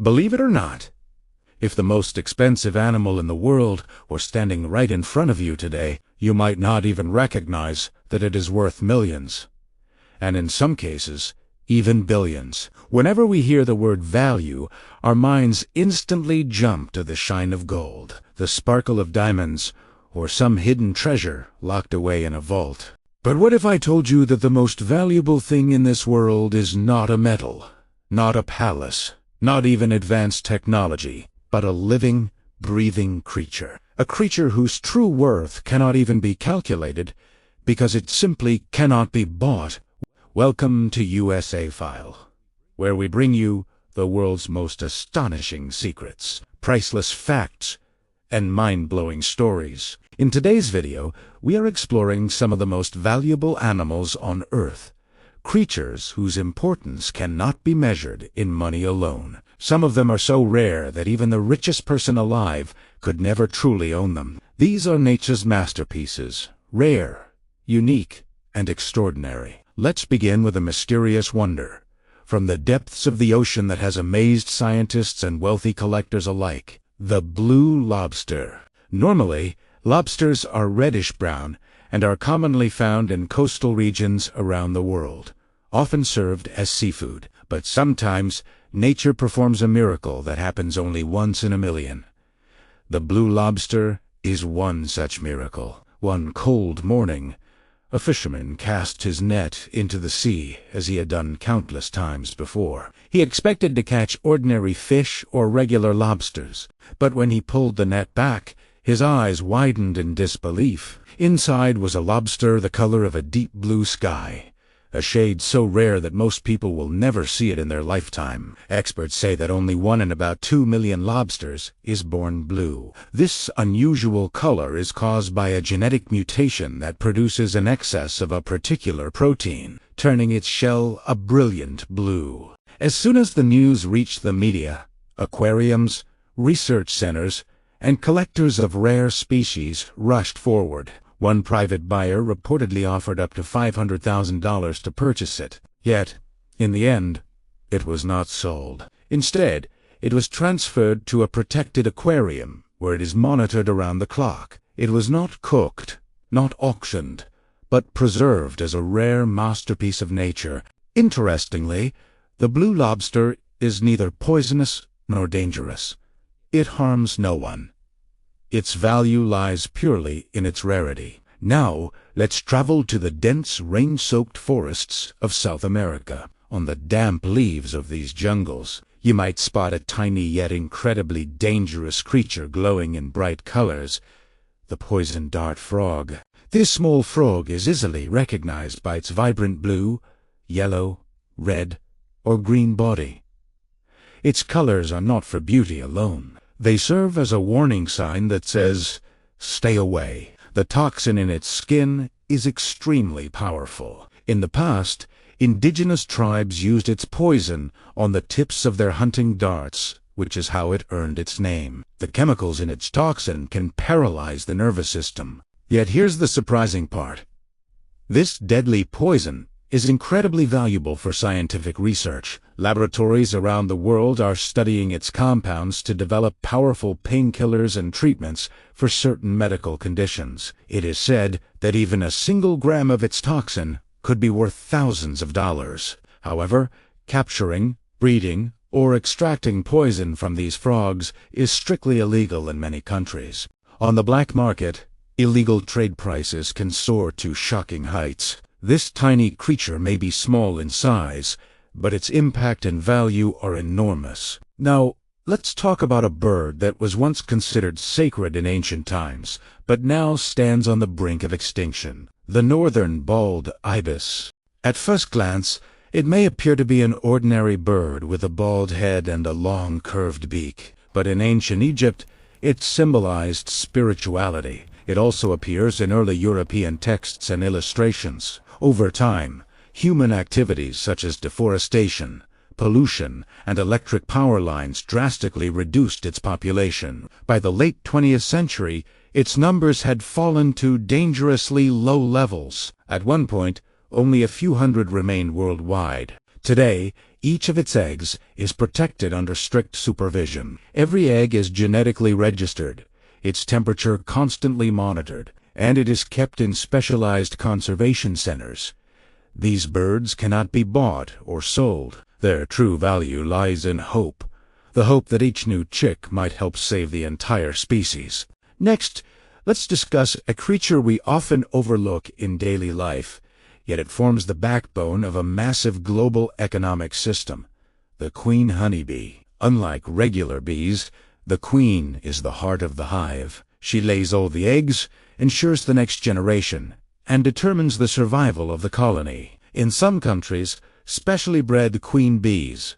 Believe it or not, if the most expensive animal in the world were standing right in front of you today, you might not even recognize that it is worth millions, and in some cases, even billions. Whenever we hear the word value, our minds instantly jump to the shine of gold, the sparkle of diamonds, or some hidden treasure locked away in a vault. But what if I told you that the most valuable thing in this world is not a metal, not a palace, not even advanced technology, but a living, breathing creature? A creature whose true worth cannot even be calculated because it simply cannot be bought. Welcome to USA File, where we bring you the world's most astonishing secrets, priceless facts, and mind-blowing stories. In today's video, we are exploring some of the most valuable animals on Earth, creatures whose importance cannot be measured in money alone. Some of them are so rare that even the richest person alive could never truly own them. These are nature's masterpieces, rare, unique, and extraordinary. Let's begin with a mysterious wonder from the depths of the ocean that has amazed scientists and wealthy collectors alike: the blue lobster. Normally, lobsters are reddish-brown and are commonly found in coastal regions around the world, often served as seafood. But sometimes, nature performs a miracle that happens only once in a million. The blue lobster is one such miracle. One cold morning, a fisherman cast his net into the sea as he had done countless times before. He expected to catch ordinary fish or regular lobsters, but when he pulled the net back, his eyes widened in disbelief. Inside was a lobster the color of a deep blue sky, a shade so rare that most people will never see it in their lifetime. Experts say that only 1 in about 2 million lobsters is born blue. This unusual color is caused by a genetic mutation that produces an excess of a particular protein, turning its shell a brilliant blue. As soon as the news reached the media, aquariums, research centers, and collectors of rare species rushed forward. One private buyer reportedly offered up to $500,000 to purchase it. Yet, in the end, it was not sold. Instead, it was transferred to a protected aquarium, where it is monitored around the clock. It was not cooked, not auctioned, but preserved as a rare masterpiece of nature. Interestingly, the blue lobster is neither poisonous nor dangerous. It harms no one. Its value lies purely in its rarity. Now, let's travel to the dense, rain-soaked forests of South America. On the damp leaves of these jungles, you might spot a tiny yet incredibly dangerous creature glowing in bright colors: the poison dart frog. This small frog is easily recognized by its vibrant blue, yellow, red, or green body. Its colors are not for beauty alone. They serve as a warning sign that says, "Stay away." The toxin in its skin is extremely powerful. In the past, indigenous tribes used its poison on the tips of their hunting darts, which is how it earned its name. The chemicals in its toxin can paralyze the nervous system. Yet here's the surprising part. This deadly poison is incredibly valuable for scientific research. Laboratories around the world are studying its compounds to develop powerful painkillers and treatments for certain medical conditions. It is said that even a single gram of its toxin could be worth thousands of dollars. However, capturing, breeding, or extracting poison from these frogs is strictly illegal in many countries. On the black market, illegal trade prices can soar to shocking heights. This tiny creature may be small in size, but its impact and value are enormous. Now, let's talk about a bird that was once considered sacred in ancient times, but now stands on the brink of extinction: the Northern Bald Ibis. At first glance, it may appear to be an ordinary bird with a bald head and a long curved beak, but in ancient Egypt, it symbolized spirituality. It also appears in early European texts and illustrations. Over time, human activities such as deforestation, pollution, and electric power lines drastically reduced its population. By the late 20th century, its numbers had fallen to dangerously low levels. At one point, only a few hundred remained worldwide. Today, Each of its eggs is protected under strict supervision. Every egg is genetically registered, its temperature constantly monitored, and it is kept in specialized conservation centers. These birds cannot be bought or sold. Their true value lies in hope, the hope that each new chick might help save the entire species. Next, let's discuss a creature we often overlook in daily life, yet it forms the backbone of a massive global economic system: the queen honeybee. Unlike regular bees, the queen is the heart of the hive. She lays all the eggs, ensures the next generation, and determines the survival of the colony. In some countries, specially bred queen bees,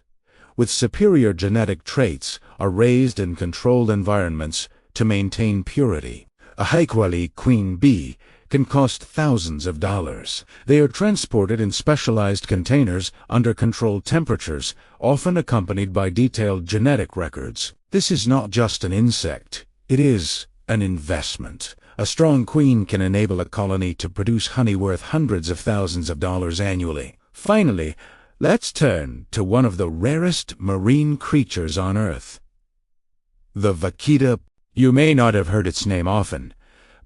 with superior genetic traits, are raised in controlled environments to maintain purity. A high-quality queen bee can cost thousands of dollars. They are transported in specialized containers under controlled temperatures, often accompanied by detailed genetic records. This is not just an insect, it is an investment. A strong queen can enable a colony to produce honey worth hundreds of thousands of dollars annually. Finally, let's turn to one of the rarest marine creatures on Earth: the vaquita. You may not have heard its name often,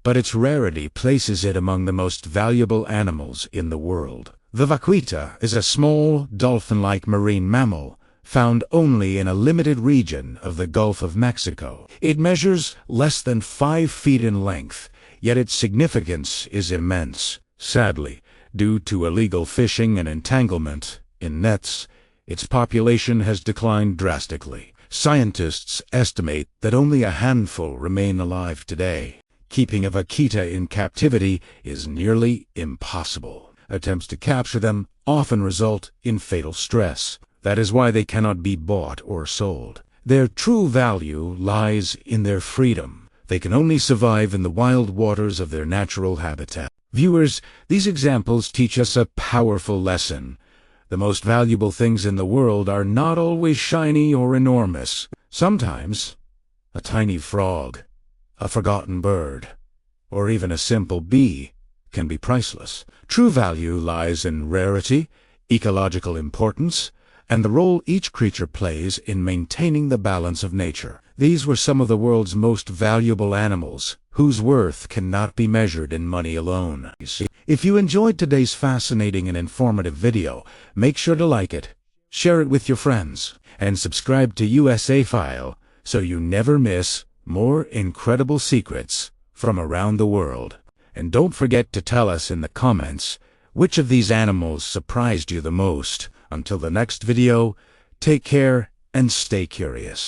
but its rarity places it among the most valuable animals in the world. The vaquita is a small, dolphin-like marine mammal found only in a limited region of the Gulf of Mexico. It measures less than 5 feet in length, yet its significance is immense. Sadly, due to illegal fishing and entanglement in nets, its population has declined drastically. Scientists estimate that only a handful remain alive today. Keeping a vaquita in captivity is nearly impossible. Attempts to capture them often result in fatal stress. That is why they cannot be bought or sold. Their true value lies in their freedom. They can only survive in the wild waters of their natural habitat. Viewers, these examples teach us a powerful lesson. The most valuable things in the world are not always shiny or enormous. Sometimes, a tiny frog, a forgotten bird, or even a simple bee can be priceless. True value lies in rarity, ecological importance, and the role each creature plays in maintaining the balance of nature. These were some of the world's most valuable animals, whose worth cannot be measured in money alone. If you enjoyed today's fascinating and informative video, make sure to like it, share it with your friends, and subscribe to USA File so you never miss more incredible secrets from around the world. And don't forget to tell us in the comments which of these animals surprised you the most. Until the next video, take care and stay curious.